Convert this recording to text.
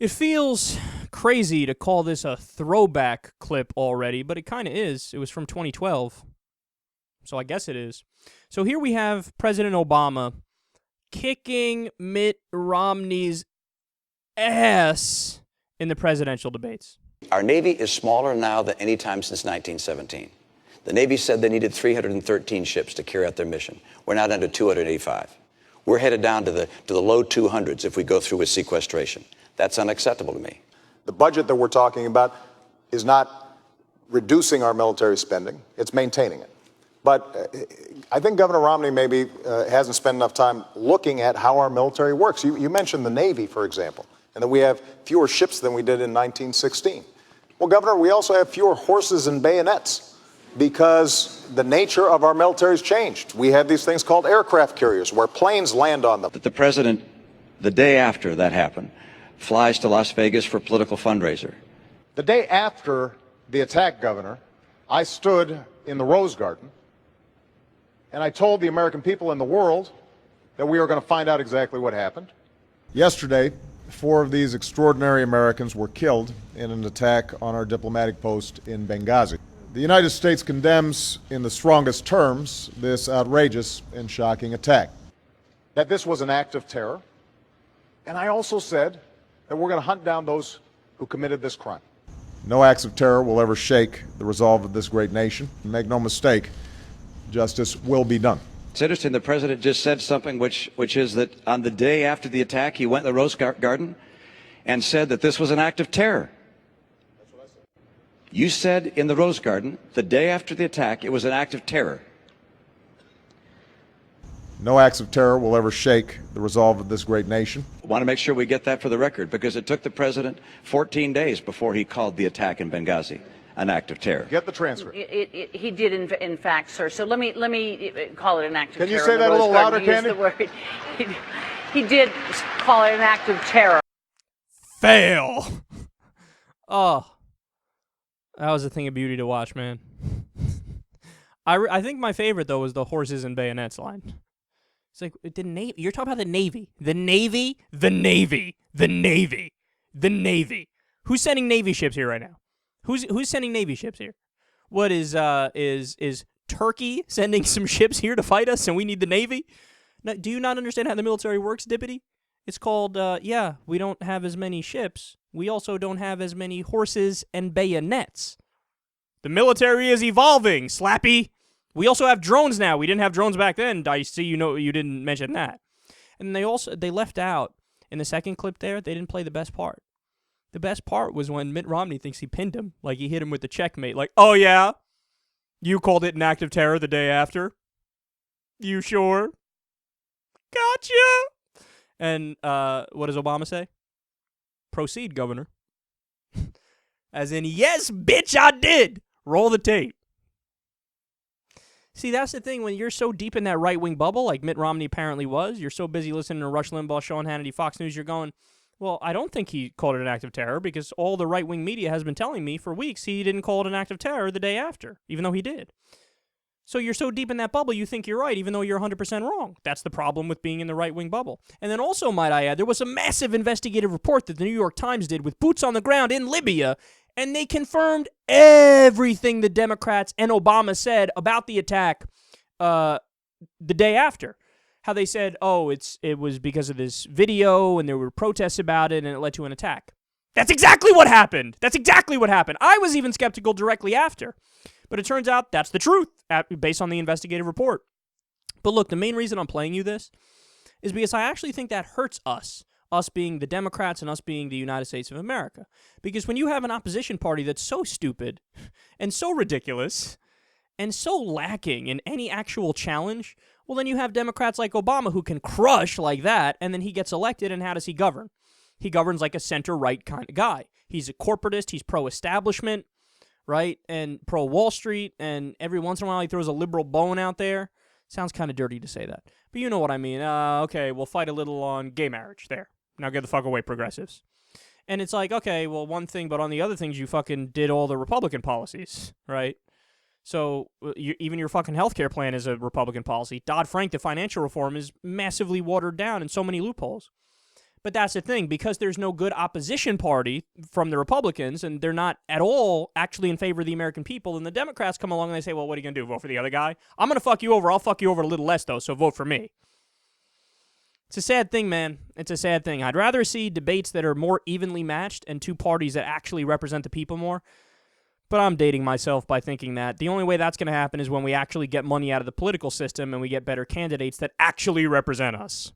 It feels crazy to call this a throwback clip already, but it kind of is. It was from 2012, so I guess it is. So here we have President Obama kicking Mitt Romney's ass in the presidential debates. Our Navy is smaller now than any time since 1917. The Navy said they needed 313 ships to carry out their mission. We're now down to 285. We're headed down to the low 200s if we go through with sequestration. That's unacceptable to me. The budget that we're talking about is not reducing our military spending, it's maintaining it. But I think Governor Romney maybe hasn't spent enough time looking at how our military works. You mentioned the Navy, for example, and that we have fewer ships than we did in 1916. Well, Governor, we also have fewer horses and bayonets because the nature of our military has changed. We have these things called aircraft carriers where planes land on them. That the president, the day after that happened, flies to Las Vegas for a political fundraiser. The day after the attack, Governor, I stood in the Rose Garden and I told the American people and the world that we were going to find out exactly what happened. Yesterday, 4 of these extraordinary Americans were killed in an attack on our diplomatic post in Benghazi. The United States condemns in the strongest terms this outrageous and shocking attack. That this was an act of terror. And I also said that we're going to hunt down those who committed this crime. No acts of terror will ever shake the resolve of this great nation. Make no mistake, justice will be done. It's interesting, the president just said something which is that on the day after the attack, he went to the Rose Garden and said that this was an act of terror. That's what I said. You said in the Rose Garden, the day after the attack, it was an act of terror. No acts of terror will ever shake the resolve of this great nation. I want to make sure we get that for the record, because it took the president 14 days before he called the attack in Benghazi an act of terror. Get the transcript. He did, in fact, sir. So let me call it an act of terror. Can you say that a little louder, Candy? He did call it an act of terror. Fail. Oh, that was a thing of beauty to watch, man. I think my favorite, though, was the horses and bayonets line. It's like, the Navy. You're talking about the Navy. The Navy, the Navy, the Navy, the Navy. Who's sending Navy ships here right now? Who's sending Navy ships here? What is Turkey sending some ships here to fight us and we need the Navy? Now, do you not understand how the military works, Dippity? It's called, yeah, we don't have as many ships. We also don't have as many horses and bayonets. The military is evolving, Slappy. We also have drones now. We didn't have drones back then. I see you didn't mention that. And they left out, in the second clip there, they didn't play the best part. The best part was when Mitt Romney thinks he pinned him. Like, he hit him with the checkmate. Like, oh, yeah? You called it an act of terror the day after? You sure? Gotcha! And what does Obama say? Proceed, Governor. As in, yes, bitch, I did! Roll the tape. See, that's the thing. When you're so deep in that right-wing bubble, like Mitt Romney apparently was, you're so busy listening to Rush Limbaugh, Sean Hannity, Fox News, you're going, well, I don't think he called it an act of terror because all the right-wing media has been telling me for weeks he didn't call it an act of terror the day after, even though he did. So you're so deep in that bubble, you think you're right, even though you're 100% wrong. That's the problem with being in the right-wing bubble. And then also, might I add, there was a massive investigative report that the New York Times did with boots on the ground in Libya, and they confirmed everything the Democrats and Obama said about the attack the day after. How they said, oh, it was because of this video, and there were protests about it, and it led to an attack. That's exactly what happened. That's exactly what happened. I was even skeptical directly after. But it turns out that's the truth, based on the investigative report. But look, the main reason I'm playing you this is because I actually think that hurts us being the Democrats and us being the United States of America. Because when you have an opposition party that's so stupid and so ridiculous and so lacking in any actual challenge, well, then you have Democrats like Obama who can crush like that, and then he gets elected, and how does he govern? He governs like a center-right kind of guy. He's a corporatist, he's pro-establishment, right, and pro-Wall Street, and every once in a while he throws a liberal bone out there. Sounds kind of dirty to say that, but you know what I mean. Okay, we'll fight a little on gay marriage. There. Now get the fuck away, progressives. And it's like, okay, well, one thing, but on the other things, you fucking did all the Republican policies, right? So even your fucking healthcare plan is a Republican policy. Dodd-Frank, the financial reform, is massively watered down in so many loopholes. But that's the thing, because there's no good opposition party from the Republicans, and they're not at all actually in favor of the American people, and the Democrats come along and they say, well, what are you going to do, vote for the other guy? I'm going to fuck you over. I'll fuck you over a little less, though, so vote for me. It's a sad thing, man. It's a sad thing. I'd rather see debates that are more evenly matched and two parties that actually represent the people more. But I'm dating myself by thinking that the only way that's going to happen is when we actually get money out of the political system and we get better candidates that actually represent us.